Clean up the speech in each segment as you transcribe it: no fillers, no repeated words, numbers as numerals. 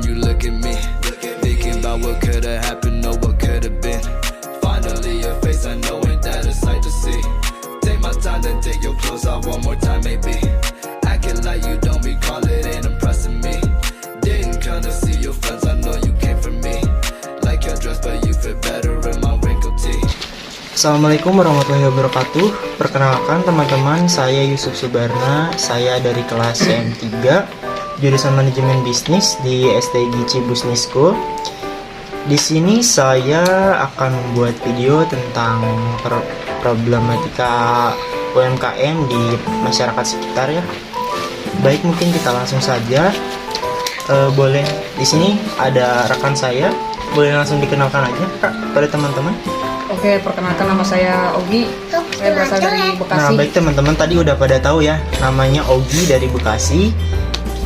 you look at me, thinking about what could have happened or what could have been. Finally your face, I know ain't that a sight to see. Take my time, then take your clothes off one more time, maybe. Acting like you don't recall it, ain't impressing me. Didn't come to see your friends, I know you came for me. Like your dress, but you fit better in my wrinkled tee. Assalamualaikum warahmatullahi wabarakatuh. Perkenalkan teman-teman, saya Yusuf Subarna. Saya dari kelas CM3 jurusan manajemen bisnis di STG Business School. Di sini saya akan membuat video tentang problematika UMKM di masyarakat sekitar ya. Baik, mungkin kita langsung saja. Boleh di sini ada rekan saya. Boleh langsung dikenalkan aja Kak pada teman-teman. Oke, perkenalkan nama saya Ogi. Saya berasal dari Bekasi. Nah, baik teman-teman, tadi udah pada tahu ya, namanya Ogi dari Bekasi.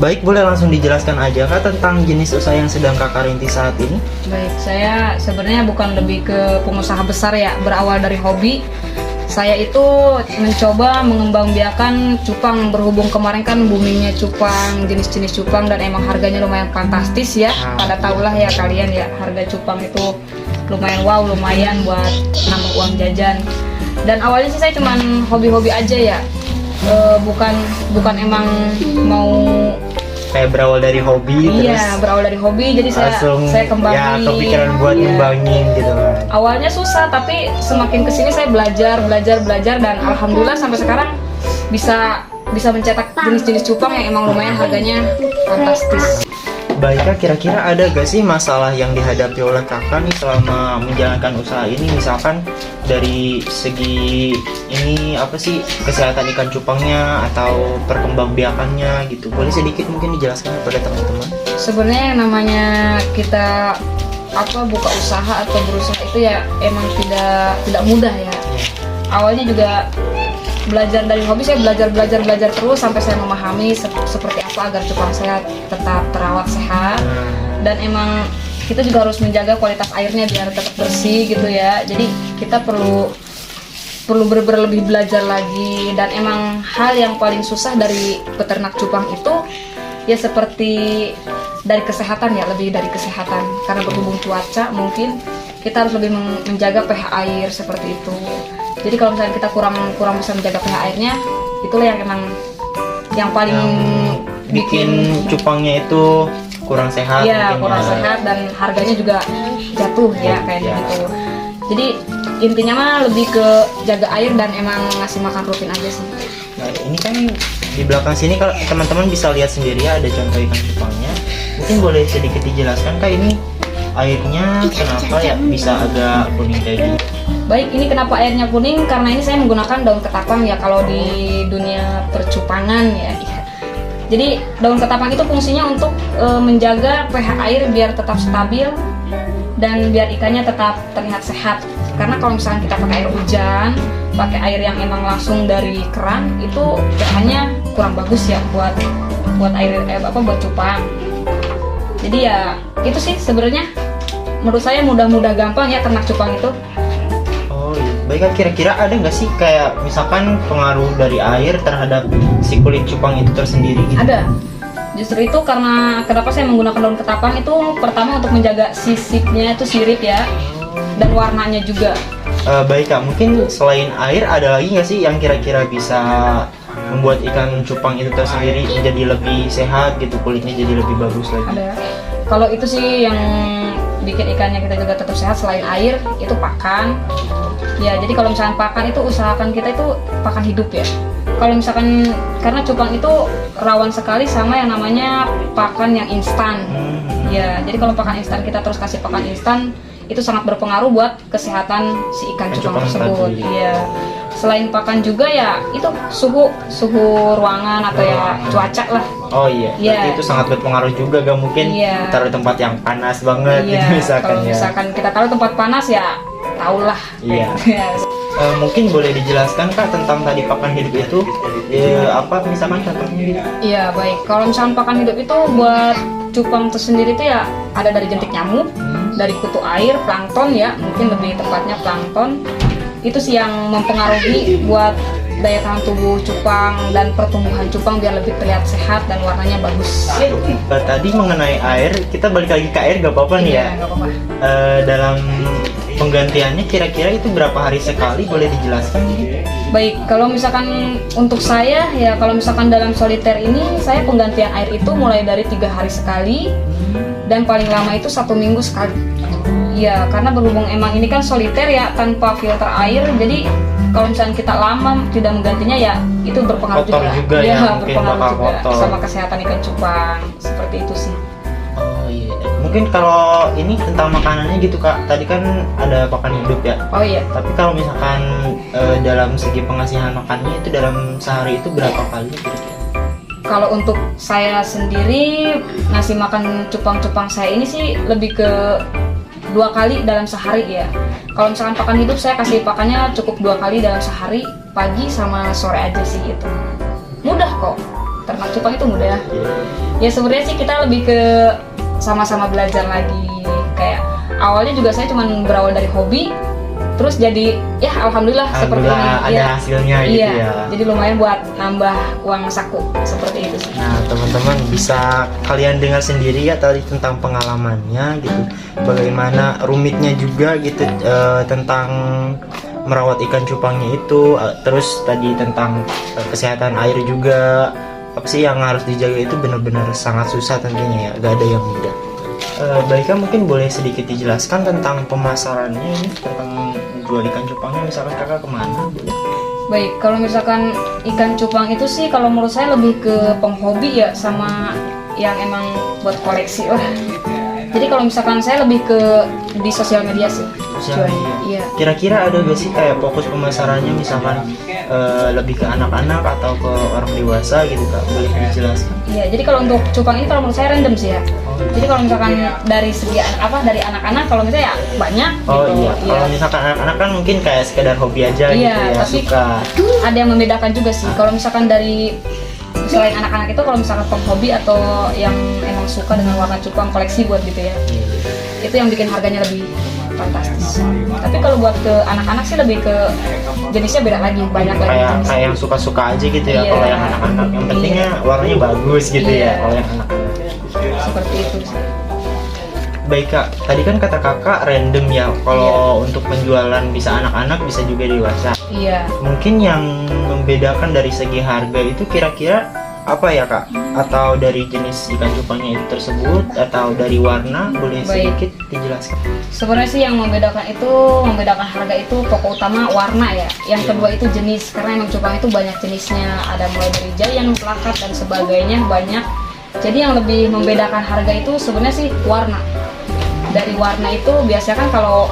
Baik, boleh langsung dijelaskan aja Kak tentang jenis usaha yang sedang Kakak rintis saat ini? Baik, saya sebenarnya bukan lebih ke pengusaha besar ya, berawal dari hobi. Saya itu mencoba mengembangbiakan cupang, berhubung kemarin kan boomingnya cupang, jenis-jenis cupang, dan emang harganya lumayan fantastis ya. Pada tahulah ya kalian ya, harga cupang itu lumayan wow, lumayan buat nambah uang jajan. Dan awalnya sih saya cuman hobi-hobi aja ya, bukan emang mau kayak berawal dari hobi. Iya, terus berawal dari hobi, jadi saya kembangin. Ya, kepikiran buat ngembangin gitu kan. Awalnya susah, tapi semakin kesini saya belajar dan alhamdulillah sampai sekarang bisa mencetak jenis-jenis cupang yang emang lumayan harganya fantastis. Baik Kak, kira-kira ada gak sih masalah yang dihadapi oleh Kakak nih selama menjalankan usaha ini? Misalkan dari segi ini apa sih, kesehatan ikan cupangnya atau perkembangbiakannya gitu. Boleh sedikit mungkin dijelaskan kepada teman-teman? Sebenarnya yang namanya kita buka usaha atau berusaha itu ya emang tidak mudah ya. Awalnya juga belajar dari hobi, saya belajar terus sampai saya memahami seperti apa agar cupang saya tetap terawat sehat. Dan emang kita juga harus menjaga kualitas airnya biar tetap bersih gitu ya. Jadi kita perlu lebih belajar lagi. Dan emang hal yang paling susah dari peternak cupang itu ya seperti dari kesehatan ya, lebih dari kesehatan. Karena berhubung cuaca mungkin kita harus lebih menjaga pH air seperti itu. Jadi kalau misalnya kita kurang bisa menjaga pH airnya, itulah yang emang yang paling bikin cupangnya itu kurang sehat. Iya, kurang sehat dan harganya juga jatuh ya kayak gitu. Jadi intinya mah lebih ke jaga air dan emang ngasih makan rutin aja sih. Nah, ini kan di belakang sini kalau teman-teman bisa lihat sendiri ya, ada contoh ikan cupangnya. Mungkin boleh sedikit dijelaskan Kak, ini airnya kenapa ya bisa agak kuning kayak gini? Baik, ini kenapa airnya kuning? Karena ini saya menggunakan daun ketapang ya kalau di dunia percupangan ya. Jadi daun ketapang itu fungsinya untuk menjaga pH air biar tetap stabil dan biar ikannya tetap terlihat sehat. Karena kalau misalnya kita pakai air hujan, pakai air yang emang langsung dari keran, itu pH-nya kurang bagus ya buat air buat cupang. Jadi ya itu sih sebenarnya menurut saya mudah gampang ya ternak cupang itu. Baik Kak, kira-kira ada nggak sih kayak misalkan pengaruh dari air terhadap si kulit cupang itu tersendiri gitu? Ada. Justru itu karena kenapa saya menggunakan daun ketapang itu pertama untuk menjaga sisipnya itu sirip ya, dan warnanya juga. Baik Kak, mungkin selain air ada lagi nggak sih yang kira-kira bisa membuat ikan cupang itu tersendiri menjadi lebih sehat gitu, kulitnya jadi lebih bagus lagi? Ada. Kalau itu sih yang bikin ikannya kita juga tetap sehat selain air, itu pakan. Ya, jadi kalau misalkan pakan itu usahakan kita itu pakan hidup ya. Kalau misalkan karena cupang itu rawan sekali sama yang namanya pakan yang instan. Ya, jadi kalau pakan instan kita terus kasih pakan instan itu sangat berpengaruh buat kesehatan si ikan cupang tersebut. Iya. Selain pakan juga ya itu suhu ruangan atau ya cuaca lah. Oh iya. Berarti itu sangat berpengaruh juga, gak mungkin taruh tempat yang panas banget gitu misalkan. Kalau misalkan kita taruh tempat panas ya tahulah. Iya. Mungkin boleh dijelaskan Kak tentang tadi pakan hidup itu apa misalkan contohnya gitu? Iya, baik. Kalau misalkan pakan hidup itu buat cupang tersendiri itu ya ada dari jentik nyamuk, dari kutu air, plankton ya, mungkin lebih tepatnya plankton. Itu sih yang mempengaruhi buat daya tahan tubuh cupang dan pertumbuhan cupang biar lebih terlihat sehat dan warnanya bagus. Tadi mengenai air, kita balik lagi ke air gak apa-apa nih ya? Iya, nggak apa-apa. Dalam penggantiannya kira-kira itu berapa hari sekali, boleh dijelaskan? Baik, kalau misalkan untuk saya ya, kalau misalkan dalam soliter ini saya penggantian air itu mulai dari 3 hari sekali dan paling lama itu 1 minggu sekali. Ya, karena berhubung emang ini kan soliter ya, tanpa filter air, jadi kalau misalnya kita lama tidak menggantinya ya itu berpengaruh Kotor juga ya, mungkin berpengaruh bakal juga kotor. sama kesehatan ikan cupang, seperti itu sih. Oh iya, mungkin kalau ini tentang makanannya gitu Kak, tadi kan ada pakan hidup ya. Oh iya. Tapi kalau misalkan dalam segi pengasihan makannya itu dalam sehari itu berapa kali kira-kira? Kalau untuk saya sendiri ngasih makan cupang-cupang saya ini sih lebih ke 2 kali dalam sehari ya. Kalau misalkan pakan hidup saya kasih pakannya cukup 2 kali dalam sehari, pagi sama sore aja sih itu. Mudah kok, ternak cupang itu mudah. Ya sebenarnya sih kita lebih ke sama-sama belajar lagi. Kayak awalnya juga saya cuma berawal dari hobi, terus jadi ya alhamdulillah seperti ini. Ada Iya. hasilnya gitu Iya, ya. jadi lumayan buat nambah uang saku seperti itu sih. Nah teman-teman bisa kalian dengar sendiri ya tadi tentang pengalamannya gitu, bagaimana rumitnya juga gitu tentang merawat ikan cupangnya itu, terus tadi tentang kesehatan air juga, apa sih yang harus dijaga itu benar-benar sangat susah tentunya ya, gak ada yang mudah. Baik Kak, mungkin boleh sedikit dijelaskan tentang pemasarannya ini, tentang jual ikan cupangnya, misalkan kakak kemana boleh? Baik, kalau misalkan ikan cupang itu sih kalau menurut saya lebih ke penghobi ya, sama yang emang buat koleksi lah. Jadi kalau misalkan saya lebih ke di sosial media sih. Sosial jualnya. media. Iya. Kira-kira ada gak sih kayak fokus pemasarannya, misalkan lebih ke anak-anak atau ke orang dewasa gitu Kak, boleh dijelaskan? Iya, jadi kalau untuk cupang ini kalau menurut saya random sih ya. Jadi kalau misalkan dari segi dari anak-anak, kalau misalnya ya banyak. Oh gitu. iya, kalau misalkan anak-anak kan mungkin kayak sekedar hobi aja Iya, gitu ya, tapi suka. ada yang membedakan juga sih. Kalau misalkan dari selain anak-anak itu, kalau misalkan penghobi atau yang emang suka dengan warna cupang koleksi buat gitu ya, itu yang bikin harganya lebih fantastis. Tapi kalau buat ke anak-anak sih lebih ke jenisnya beda lagi, banyak lagi Kayak jenisnya. kayak yang suka-suka aja gitu ya. Iya. Kalau yang anak-anak yang pentingnya warnanya bagus gitu Iya. ya kalau yang anak-anak. Seperti itu sih. Baik Kak, tadi kan kata kakak random ya, kalau untuk penjualan bisa anak-anak bisa juga dewasa. Iya. Mungkin yang membedakan dari segi harga itu kira-kira apa ya Kak? Atau dari jenis ikan cupangnya itu tersebut, atau dari warna, boleh Baik. sedikit dijelaskan? Sebenarnya sih yang membedakan harga itu pokok utama warna ya. Yang kedua itu jenis, karena emang cupang itu banyak jenisnya, ada mulai dari giant, plakat dan sebagainya banyak. Jadi yang lebih membedakan harga itu sebenarnya sih warna. Dari warna itu biasanya kan kalau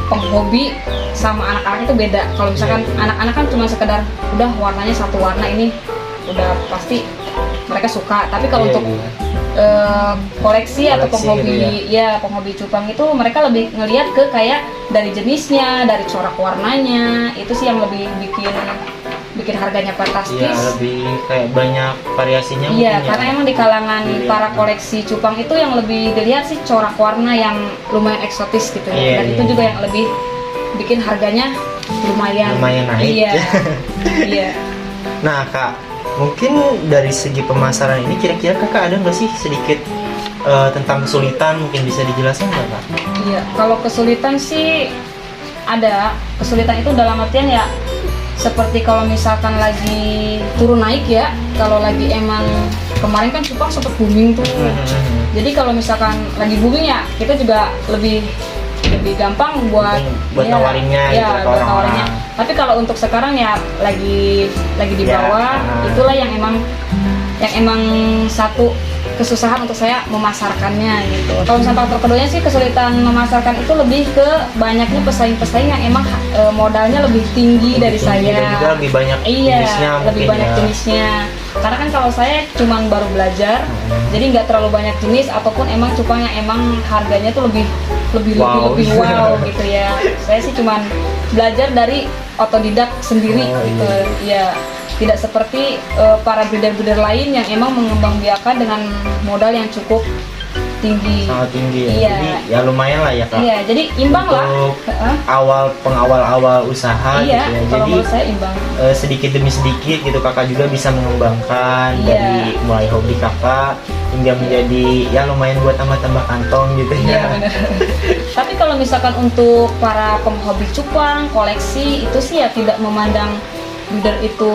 penghobi sama anak-anak itu beda. Kalau misalkan anak-anak kan cuma sekedar udah warnanya satu warna ini udah pasti mereka suka. Tapi kalau untuk koleksi atau Koleksi penghobi gitu ya penghobi cupang itu mereka lebih ngelihat ke kayak dari jenisnya, dari corak warnanya, itu sih yang lebih bikin harganya fantastis. Iya, lebih kayak banyak variasinya mungkin Iya, ya. karena emang di kalangan para koleksi cupang itu yang lebih dilihat sih corak warna yang lumayan eksotis gitu ya. Iya, Dan iya. itu juga yang lebih bikin harganya lumayan naik. Iya. Iya. Nah Kak, mungkin dari segi pemasaran ini kira-kira kakak ada nggak sih sedikit tentang kesulitan, mungkin bisa dijelaskan nggak Kak? Iya, kalau kesulitan sih ada. Kesulitan itu dalam artian ya seperti kalau misalkan lagi turun naik ya, kalau lagi emang kemarin kan cupang sempat booming tuh. Jadi kalau misalkan lagi booming ya kita juga lebih gampang buat nawarinnya gitu ke buat orang-orang. nawarinnya. Tapi kalau untuk sekarang ya lagi di Ya, bawah, itulah yang emang satu kesusahan untuk saya memasarkannya gitu. Kalau misalnya faktor keduanya sih kesulitan memasarkan itu lebih ke banyaknya pesaing-pesaing yang emang modalnya lebih tinggi dari saya. Dan juga lebih banyak jenisnya lebih mungkin banyak ya. jenisnya. Karena kan kalau saya cuman baru belajar, jadi nggak terlalu banyak jenis ataupun emang cupang yang emang harganya tuh lebih Wow. wow gitu ya. Saya sih cuman belajar dari otodidak sendiri gitu. Ya, tidak seperti para breeder-breeder lain yang emang mengembangbiakan dengan modal yang cukup tinggi. Sangat tinggi ya. Iya. Jadi ya lumayan lah ya Kak. Iya, jadi imbang lah. Untuk Heeh. pengawal-awal usaha Iya, gitu ya. kalau Jadi menurut saya imbang. sedikit demi sedikit gitu Kakak juga bisa mengembangkan Iya. dari mulai hobi Kakak hingga menjadi ya lumayan buat tambah-tambah kantong gitu Iya ya. benar. Tapi kalau misalkan untuk para penghobi cupang, koleksi itu sih ya tidak memandang breeder itu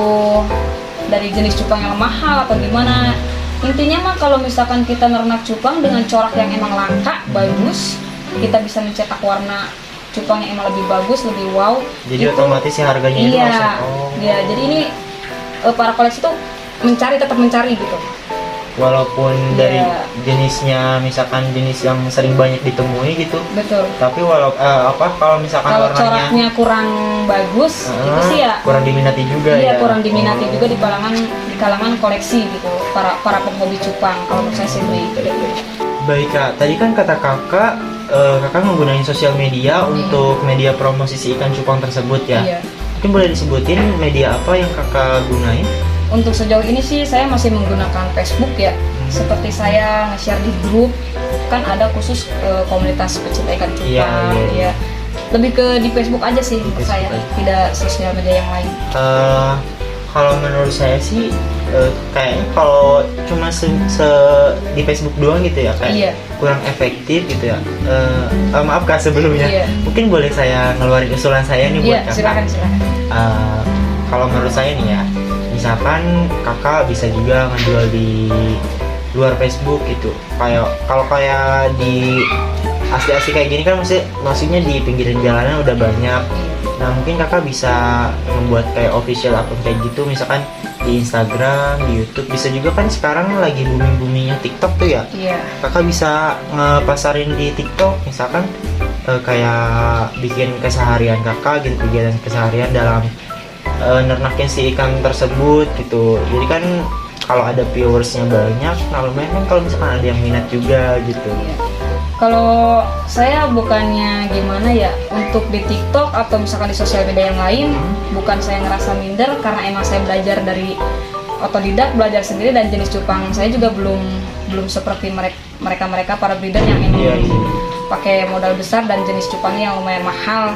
dari jenis cupang yang mahal atau gimana. Intinya mah kalau misalkan kita nernak cupang dengan corak yang emang langka, bagus, kita bisa mencetak warna cupang yang emang lebih bagus, lebih wow. Jadi itu- otomatis ya harganya itu iya, langsung. Oh. iya. Jadi ini para koleksi tuh tetap mencari gitu. Walaupun dari Iya. jenisnya misalkan jenis yang sering banyak ditemui gitu. Betul. Tapi kalau misalkan Kalau warnanya coraknya kurang bagus, itu sih ya kurang diminati juga ya. iya kurang diminati Oh. juga di kalangan koleksi gitu, para penghobi cupang. Kalau menurut saya sih begitu. Baik Kak, tadi kan kata Kakak Kakak menggunakan sosial media untuk media promosi si ikan cupang tersebut ya. Iya. Mungkin boleh disebutin media apa yang Kakak gunain? Untuk sejauh ini sih saya masih menggunakan Facebook ya. Seperti saya nge-share di grup, kan ada khusus komunitas pecinta ikan cupang. Iya, iya. Ya. Lebih ke di Facebook aja sih menurut Facebook saya, aja. tidak sosial media yang lain. Kalau menurut saya sih kayaknya kalau cuma di Facebook doang gitu ya kayak Iya. kurang efektif gitu ya. Maaf Kak sebelumnya, Iya. mungkin boleh saya ngeluarin usulan saya nih buat Iya, Kakak. silakan. Kalau menurut saya nih ya, misalkan Kakak bisa juga ngejual di luar Facebook gitu. Kalau kayak di asli-asli kayak gini kan maksudnya di pinggiran jalanan udah banyak. Nah mungkin Kakak bisa membuat kayak official akun kayak gitu, misalkan di Instagram, di YouTube. Bisa juga kan sekarang lagi booming-boomingnya TikTok tuh ya. Iya. Kakak bisa ngepasarin di TikTok, misalkan kayak bikin keseharian Kakak gitu, kegiatan keseharian dalam nernakin si ikan tersebut gitu. Jadi kan kalau ada viewersnya banyak, nah lumayan kan kalau misalkan ada yang minat juga gitu. Iya. Kalau saya bukannya gimana ya, untuk di TikTok atau misalkan di sosial media yang lain, bukan saya ngerasa minder karena emang saya belajar dari otodidak, belajar sendiri, dan jenis cupang saya juga belum seperti mereka para breeder yang emang Iya. pakai modal besar dan jenis cupangnya yang lumayan mahal.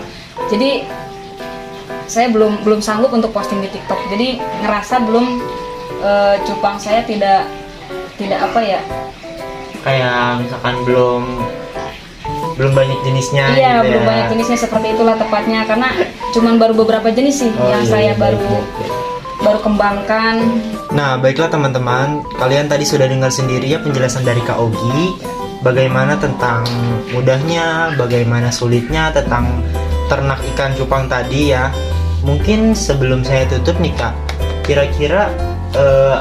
Jadi saya belum sanggup untuk posting di TikTok. Jadi ngerasa cupang saya tidak apa ya? Kayak misalkan belum banyak jenisnya Iya, gitu belum ya. banyak jenisnya, seperti itulah tepatnya, karena cuman baru beberapa jenis sih Oh, yang iya, saya baik, baru baik. kembangkan. Nah, baiklah teman-teman, kalian tadi sudah dengar sendiri ya penjelasan dari Kak Ogi, bagaimana tentang mudahnya, bagaimana sulitnya tentang ternak ikan cupang tadi ya. Mungkin sebelum saya tutup nih Kak, kira-kira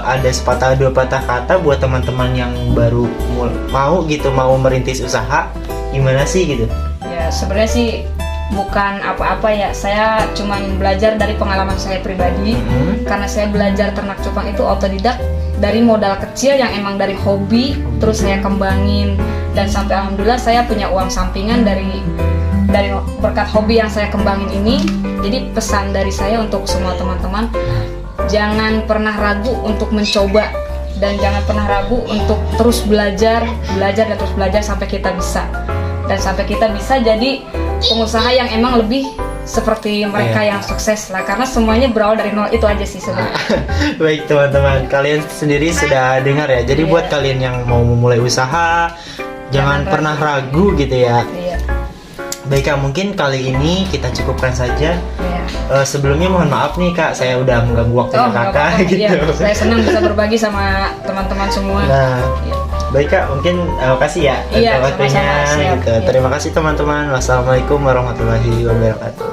ada sepatah dua patah kata buat teman-teman yang baru mau merintis usaha, gimana sih gitu? Ya sebenarnya sih bukan apa-apa ya, saya cuman belajar dari pengalaman saya pribadi. Karena saya belajar ternak cupang itu otodidak dari modal kecil yang emang dari hobi, terus saya kembangin, dan sampai alhamdulillah saya punya uang sampingan dari berkat hobi yang saya kembangin ini. Jadi pesan dari saya untuk semua teman-teman, jangan pernah ragu untuk mencoba, dan jangan pernah ragu untuk terus belajar dan terus belajar sampai kita bisa, dan sampai kita bisa jadi pengusaha yang emang lebih seperti mereka yang sukses lah, karena semuanya berawal dari nol. Itu aja sih sebenarnya. Baik teman-teman, kalian sendiri sudah dengar ya. Jadi buat kalian yang mau memulai usaha, jangan pernah ragu gitu ya. Iya. Baik Kak, mungkin kali ini kita cukupkan saja. Iya. Sebelumnya mohon maaf nih Kak, saya udah mengganggu waktunya nggak Kakak apa-apa. gitu. Iya, saya senang bisa berbagi sama teman-teman semua. Nah, Iya. baik Kak, mungkin makasih ya Iya, untuk waktunya sama-sama, siap. gitu. Iya. Terima kasih teman-teman. Wassalamualaikum warahmatullahi wabarakatuh.